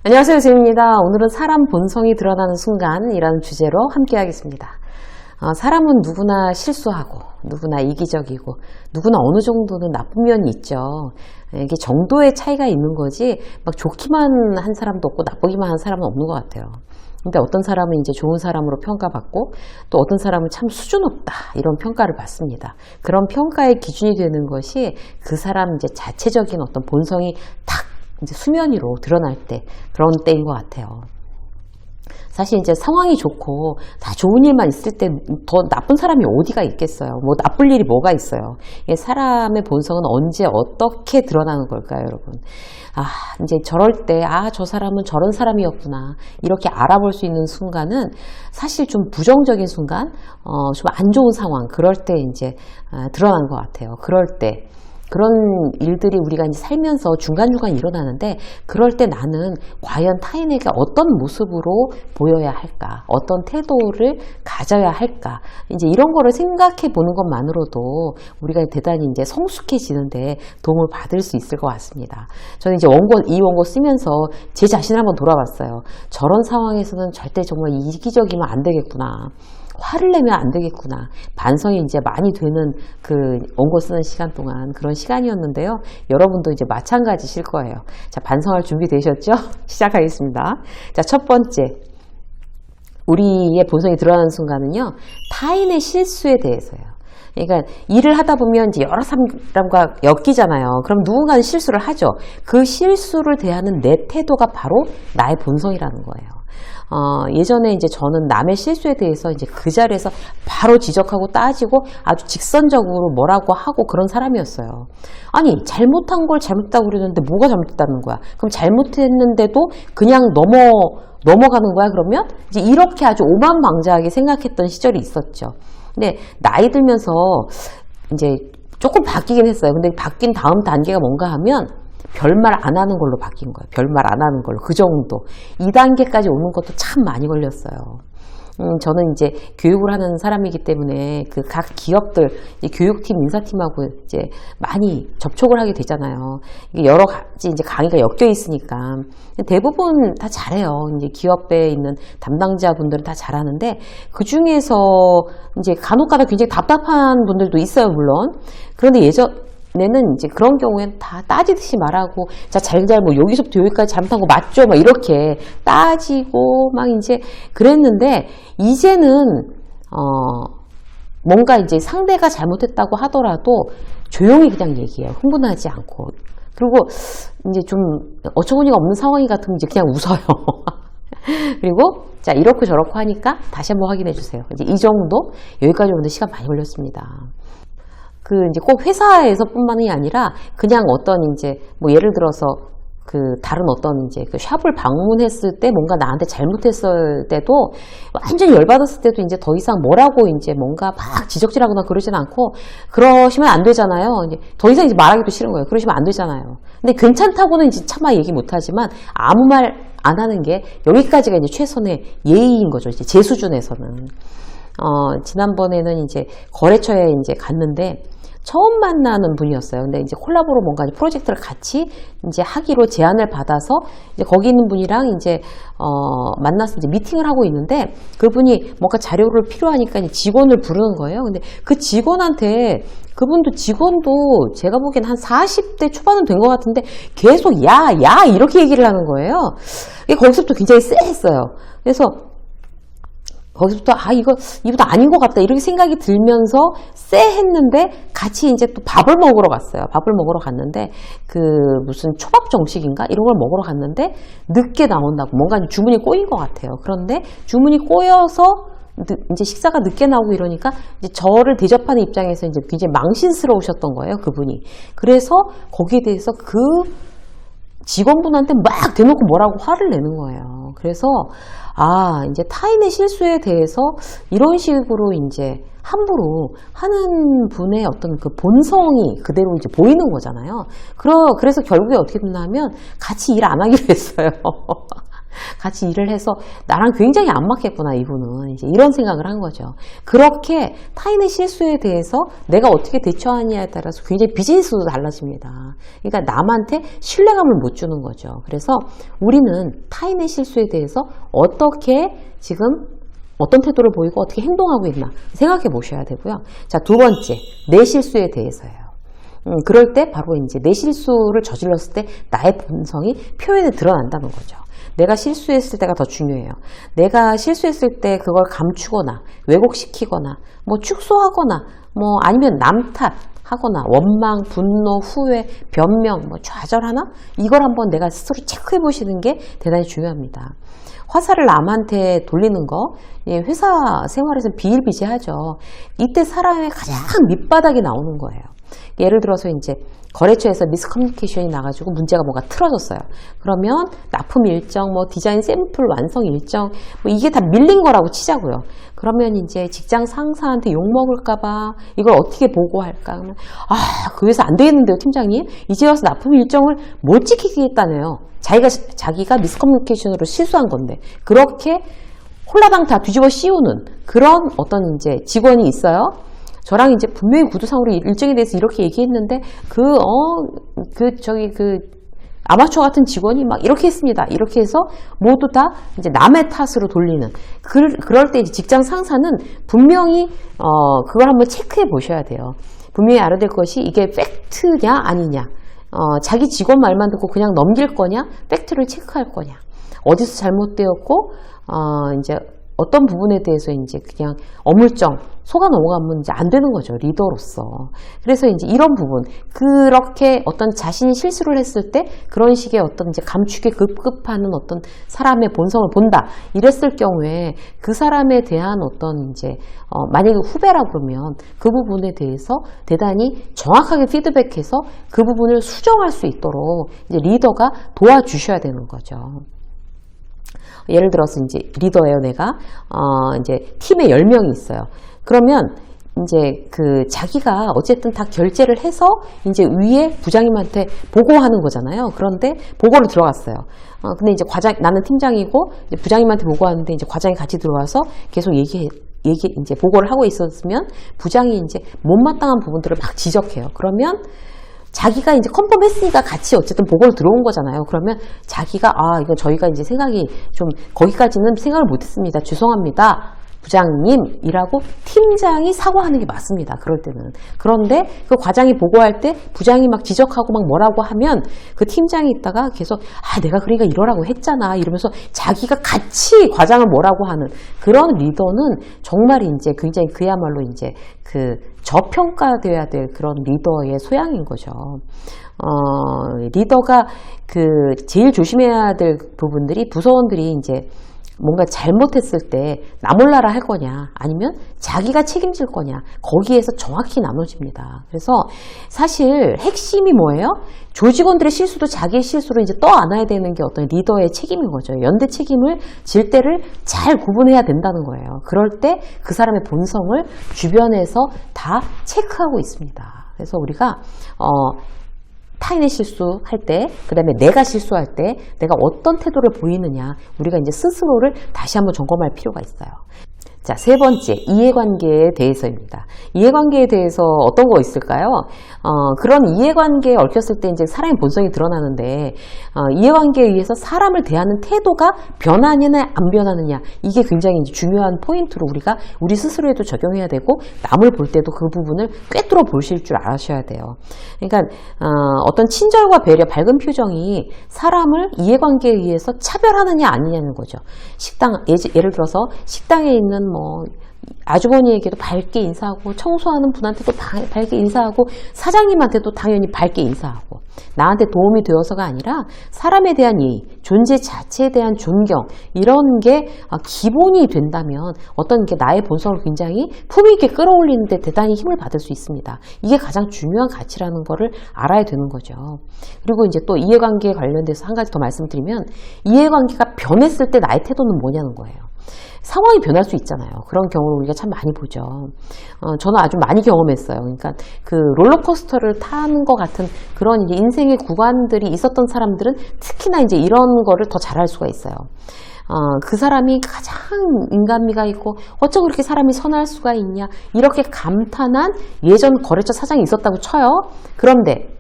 안녕하세요, 선생님입니다. 오늘은 사람 본성이 드러나는 순간이라는 주제로 함께 하겠습니다. 사람은 누구나 실수하고 누구나 이기적이고 누구나 어느 정도는 나쁜 면이 있죠. 이게 정도의 차이가 있는 거지 막 좋기만 한 사람도 없고 나쁘기만 한 사람은 없는 것 같아요. 근데 어떤 사람은 이제 좋은 사람으로 평가받고 또 어떤 사람은 참 수준 높다 이런 평가를 받습니다. 그런 평가의 기준이 되는 것이 그 사람 이제 자체적인 어떤 본성이 탁 이제 수면 위로 드러날 때 그런 때인 것 같아요. 사실 이제 상황이 좋고 다 좋은 일만 있을 때 더 나쁜 사람이 어디가 있겠어요. 뭐 나쁠 일이 뭐가 있어요. 사람의 본성은 언제 어떻게 드러나는 걸까요, 여러분? 이제 저럴 때 저 사람은 저런 사람이었구나 이렇게 알아볼 수 있는 순간은 사실 좀 부정적인 순간, 좀 안 좋은 상황 그럴 때 이제 드러나는 것 같아요. 그럴 때 그런 일들이 우리가 이제 살면서 중간중간 일어나는데 그럴 때 나는 과연 타인에게 어떤 모습으로 보여야 할까? 어떤 태도를 가져야 할까? 이제 이런 거를 생각해 보는 것만으로도 우리가 대단히 이제 성숙해지는데 도움을 받을 수 있을 것 같습니다. 저는 이제 이 원고 쓰면서 제 자신을 한번 돌아봤어요. 저런 상황에서는 절대 정말 이기적이면 안 되겠구나. 화를 내면 안 되겠구나. 반성이 이제 많이 되는 그 원고 쓰는 시간 동안 그런 시간이었는데요. 여러분도 이제 마찬가지실 거예요. 자, 반성할 준비 되셨죠? 시작하겠습니다. 자, 첫 번째. 우리의 본성이 드러나는 순간은요. 타인의 실수에 대해서요. 그러니까 일을 하다 보면 이제 여러 사람과 엮이잖아요. 그럼 누군가는 실수를 하죠. 그 실수를 대하는 내 태도가 바로 나의 본성이라는 거예요. 예전에 이제 저는 남의 실수에 대해서 이제 그 자리에서 바로 지적하고 따지고 아주 직선적으로 뭐라고 하고 그런 사람이었어요. 아니, 잘못한 걸 잘못했다고 그러는데 뭐가 잘못했다는 거야? 그럼 잘못했는데도 그냥 넘어가는 거야? 그러면 이제 이렇게 아주 오만방자하게 생각했던 시절이 있었죠. 근데 나이 들면서 이제 조금 바뀌긴 했어요. 근데 바뀐 다음 단계가 뭔가 하면 별말 안 하는 걸로 바뀐 거예요. 별말 안 하는 걸로. 그 정도. 2단계까지 오는 것도 참 많이 걸렸어요. 저는 이제 교육을 하는 사람이기 때문에 그 각 기업들, 교육팀, 인사팀하고 이제 많이 접촉을 하게 되잖아요. 이게 여러 가지 이제 강의가 엮여 있으니까. 대부분 다 잘해요. 이제 기업에 있는 담당자분들은 다 잘하는데 그 중에서 이제 간혹가다 굉장히 답답한 분들도 있어요, 물론. 그런데 예전에는 이제 그런 경우엔 다 따지듯이 말하고, 자, 뭐 여기서부터 여기까지 잘못한 거 맞죠? 막 이렇게 따지고 막 이제 그랬는데, 이제는, 뭔가 이제 상대가 잘못했다고 하더라도 조용히 그냥 얘기해요. 흥분하지 않고. 그리고 이제 좀 어처구니가 없는 상황이 같으면 이제 그냥 웃어요. 그리고 자, 이렇고 저렇고 하니까 다시 한번 확인해 주세요. 이제 이 정도? 여기까지 오는데 시간 많이 걸렸습니다. 이제 꼭 회사에서뿐만이 아니라 그냥 어떤 이제 뭐 예를 들어서 다른 어떤 이제 샵을 방문했을 때 뭔가 나한테 잘못했을 때도 완전히 열받았을 때도 이제 더 이상 뭐라고 이제 뭔가 막 지적질하거나 그러진 않고 그러시면 안 되잖아요. 이제 더 이상 이제 말하기도 싫은 거예요. 그러시면 안 되잖아요. 근데 괜찮다고는 이제 차마 얘기 못 하지만 아무 말 안 하는 게 여기까지가 이제 최선의 예의인 거죠. 이제 제 수준에서는. 지난번에는 이제 거래처에 이제 갔는데 처음 만나는 분이었어요. 근데 이제 콜라보로 뭔가 프로젝트를 같이 이제 하기로 제안을 받아서 이제 거기 있는 분이랑 이제 만나서 이제 미팅을 하고 있는데 그분이 뭔가 자료를 필요하니까 이제 직원을 부르는 거예요. 근데 그 직원한테 직원도 제가 보기엔 한 40대 초반은 된 것 같은데 계속 야 이렇게 얘기를 하는 거예요. 거기서부터 굉장히 쎄했어요. 그래서 거기서부터 이보다 아닌 것 같다 이렇게 생각이 들면서 쎄했는데 같이 이제 또 밥을 먹으러 갔어요. 밥을 먹으러 갔는데 무슨 초밥 정식인가 이런 걸 먹으러 갔는데 늦게 나온다고 뭔가 주문이 꼬인 것 같아요. 그런데 주문이 꼬여서 이제 식사가 늦게 나오고 이러니까 이제 저를 대접하는 입장에서 이제 굉장히 망신스러우셨던 거예요, 그분이. 그래서 거기에 대해서 직원분한테 막 대놓고 뭐라고 화를 내는 거예요. 그래서 이제 타인의 실수에 대해서 이런 식으로 이제 함부로 하는 분의 어떤 그 본성이 그대로 이제 보이는 거잖아요. 그래서 결국에 어떻게 됐냐면 같이 일 안 하기로 했어요. 같이 일을 해서 나랑 굉장히 안 맞겠구나, 이분은. 이제 이런 생각을 한 거죠. 그렇게 타인의 실수에 대해서 내가 어떻게 대처하느냐에 따라서 굉장히 비즈니스도 달라집니다. 그러니까 남한테 신뢰감을 못 주는 거죠. 그래서 우리는 타인의 실수에 대해서 어떻게 지금 어떤 태도를 보이고 어떻게 행동하고 있나 생각해 보셔야 되고요. 자, 두 번째, 내 실수에 대해서예요. 그럴 때 바로 이제 내 실수를 저질렀을 때 나의 본성이 표현에 드러난다는 거죠. 내가 실수했을 때가 더 중요해요. 내가 실수했을 때 그걸 감추거나 왜곡시키거나 뭐 축소하거나 뭐 아니면 남 탓하거나 원망, 분노, 후회, 변명, 뭐 좌절하나? 이걸 한번 내가 스스로 체크해 보시는 게 대단히 중요합니다. 화살을 남한테 돌리는 거, 회사 생활에서는 비일비재하죠. 이때 사람의 가장 밑바닥이 나오는 거예요. 예를 들어서 이제 거래처에서 미스커뮤니케이션이 나가지고 문제가 뭐가 틀어졌어요. 그러면 납품 일정, 뭐 디자인 샘플 완성 일정, 뭐 이게 다 밀린 거라고 치자고요. 그러면 이제 직장 상사한테 욕 먹을까봐 이걸 어떻게 보고할까? 그러면 그 회사 안 되겠는데요, 팀장님? 이제 와서 납품 일정을 못 지키겠다네요. 자기가 미스커뮤니케이션으로 실수한 건데 그렇게 홀라당 다 뒤집어 씌우는 그런 어떤 이제 직원이 있어요. 저랑 이제 분명히 구두상으로 일정에 대해서 이렇게 얘기했는데 아마추어 같은 직원이 막 이렇게 했습니다. 이렇게 해서 모두 다 이제 남의 탓으로 돌리는 그럴 때 이제 직장 상사는 분명히 그걸 한번 체크해 보셔야 돼요. 분명히 알아야 될 것이 이게 팩트냐 아니냐, 자기 직원 말만 듣고 그냥 넘길 거냐, 팩트를 체크할 거냐, 어디서 잘못되었고 이제 어떤 부분에 대해서 이제 그냥 어물쩡 속아 넘어가면 이제 안 되는 거죠, 리더로서. 그래서 이제 이런 부분, 그렇게 어떤 자신이 실수를 했을 때 그런 식의 어떤 이제 감추기 급급하는 어떤 사람의 본성을 본다. 이랬을 경우에 그 사람에 대한 어떤 이제 만약에 후배라 그러면 그 부분에 대해서 대단히 정확하게 피드백해서 그 부분을 수정할 수 있도록 이제 리더가 도와주셔야 되는 거죠. 예를 들어서 이제 리더예요, 내가. 이제 팀에 10명이 있어요. 그러면 이제 자기가 어쨌든 다 결제를 해서 이제 위에 부장님한테 보고하는 거잖아요. 그런데 보고를 들어갔어요. 근데 이제 나는 팀장이고 이제 부장님한테 보고하는데 이제 과장이 같이 들어와서 계속 이제 보고를 하고 있었으면 부장이 이제 못마땅한 부분들을 막 지적해요. 그러면 자기가 이제 컨펌했으니까 같이 어쨌든 보고를 들어온 거잖아요. 그러면 자기가 이건 저희가 이제 생각이 좀 거기까지는 생각을 못했습니다. 죄송합니다, 부장님이라고 팀장이 사과하는 게 맞습니다. 그럴 때는. 그런데 그 과장이 보고할 때 부장이 막 지적하고 막 뭐라고 하면 그 팀장이 있다가 계속 내가 그러니까 이러라고 했잖아 이러면서 자기가 같이 과장을 뭐라고 하는 그런 리더는 정말 이제 굉장히 그야말로 이제 저평가되어야 될 그런 리더의 소양인 거죠. 리더가 제일 조심해야 될 부분들이 부서원들이 이제 뭔가 잘못했을 때 나 몰라라 할 거냐 아니면 자기가 책임질 거냐 거기에서 정확히 나눠집니다. 그래서 사실 핵심이 뭐예요? 조직원들의 실수도 자기의 실수로 이제 떠안아야 되는 게 어떤 리더의 책임인 거죠. 연대 책임을 질 때를 잘 구분해야 된다는 거예요. 그럴 때 그 사람의 본성을 주변에서 다 체크하고 있습니다. 그래서 우리가 타인의 실수할 때, 그 다음에 내가 실수할 때 내가 어떤 태도를 보이느냐 우리가 이제 스스로를 다시 한번 점검할 필요가 있어요. 자, 세 번째, 이해관계에 대해서입니다. 이해관계에 대해서 어떤 거 있을까요? 그런 이해관계에 얽혔을 때 이제 사람의 본성이 드러나는데, 이해관계에 의해서 사람을 대하는 태도가 변하느냐, 안 변하느냐, 이게 굉장히 이제 중요한 포인트로 우리가 우리 스스로에도 적용해야 되고, 남을 볼 때도 그 부분을 꿰뚫어 보실 줄 아셔야 돼요. 그러니까, 어떤 친절과 배려, 밝은 표정이 사람을 이해관계에 의해서 차별하느냐, 아니냐는 거죠. 예를 들어서 식당에 있는 아주머니에게도 밝게 인사하고 청소하는 분한테도 밝게 인사하고 사장님한테도 당연히 밝게 인사하고 나한테 도움이 되어서가 아니라 사람에 대한 예의, 존재 자체에 대한 존경 이런 게 기본이 된다면 어떤 게 나의 본성을 굉장히 품위 있게 끌어올리는데 대단히 힘을 받을 수 있습니다. 이게 가장 중요한 가치라는 거를 알아야 되는 거죠. 그리고 이제 또 이해관계에 관련돼서 한 가지 더 말씀드리면 이해관계가 변했을 때 나의 태도는 뭐냐는 거예요. 상황이 변할 수 있잖아요. 그런 경우를 우리가 참 많이 보죠. 저는 아주 많이 경험했어요. 그러니까 그 롤러코스터를 타는 것 같은 그런 이제 인생의 구간들이 있었던 사람들은 특히나 이제 이런 거를 더 잘할 수가 있어요. 그 사람이 가장 인간미가 있고 어쩜 그렇게 사람이 선할 수가 있냐 이렇게 감탄한 예전 거래처 사장이 있었다고 쳐요. 그런데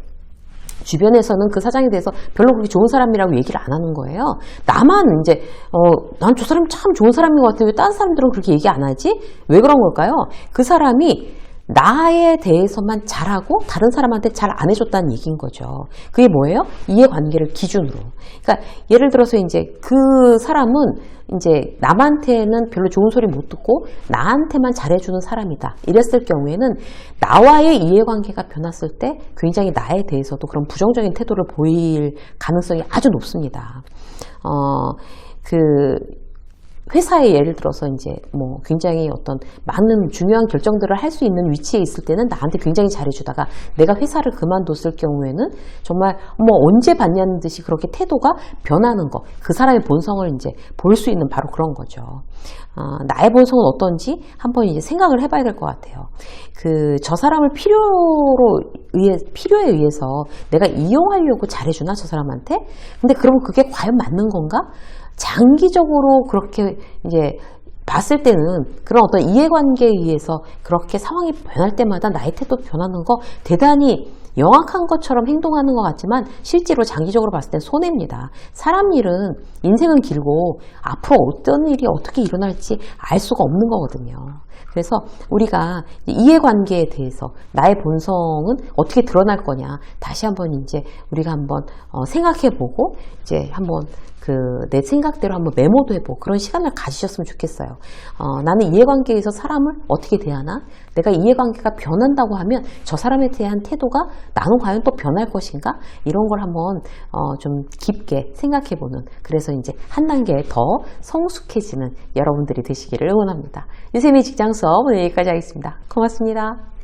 주변에서는 그 사장에 대해서 별로 그렇게 좋은 사람이라고 얘기를 안 하는 거예요. 나만 이제 난 저 사람 참 좋은 사람인 것 같은데 왜 다른 사람들은 그렇게 얘기 안 하지? 왜 그런 걸까요? 그 사람이 나에 대해서만 잘하고 다른 사람한테 잘 안 해줬다는 얘기인 거죠. 그게 뭐예요? 이해관계를 기준으로. 그러니까 예를 들어서 이제 그 사람은 이제 남한테는 별로 좋은 소리 못 듣고 나한테만 잘해주는 사람이다. 이랬을 경우에는 나와의 이해관계가 변했을 때 굉장히 나에 대해서도 그런 부정적인 태도를 보일 가능성이 아주 높습니다. 회사에 예를 들어서 이제 뭐 굉장히 어떤 많은 중요한 결정들을 할 수 있는 위치에 있을 때는 나한테 굉장히 잘해주다가 내가 회사를 그만뒀을 경우에는 정말 뭐 언제 봤냐는 듯이 그렇게 태도가 변하는 거, 그 사람의 본성을 이제 볼 수 있는 바로 그런 거죠. 나의 본성은 어떤지 한번 이제 생각을 해봐야 될 것 같아요. 저 사람을 필요에 의해서 내가 이용하려고 잘해주나 저 사람한테? 근데 그러면 그게 과연 맞는 건가? 장기적으로 그렇게 이제 봤을 때는 그런 어떤 이해관계에 의해서 그렇게 상황이 변할 때마다 나의 태도 변하는 거 대단히 영악한 것처럼 행동하는 것 같지만 실제로 장기적으로 봤을 땐 손해입니다. 사람 일은 인생은 길고 앞으로 어떤 일이 어떻게 일어날지 알 수가 없는 거거든요. 그래서 우리가 이해관계에 대해서 나의 본성은 어떻게 드러날 거냐 다시 한번 이제 우리가 한번 생각해보고 이제 한번 내 생각대로 한번 메모도 해보고 그런 시간을 가지셨으면 좋겠어요. 나는 이해관계에서 사람을 어떻게 대하나? 내가 이해관계가 변한다고 하면 저 사람에 대한 태도가 나는 과연 또 변할 것인가? 이런 걸 한번 좀 깊게 생각해보는 그래서 이제 한 단계 더 성숙해지는 여러분들이 되시기를 응원합니다. 유쌤의 직장 수업 오늘 여기까지 하겠습니다. 고맙습니다.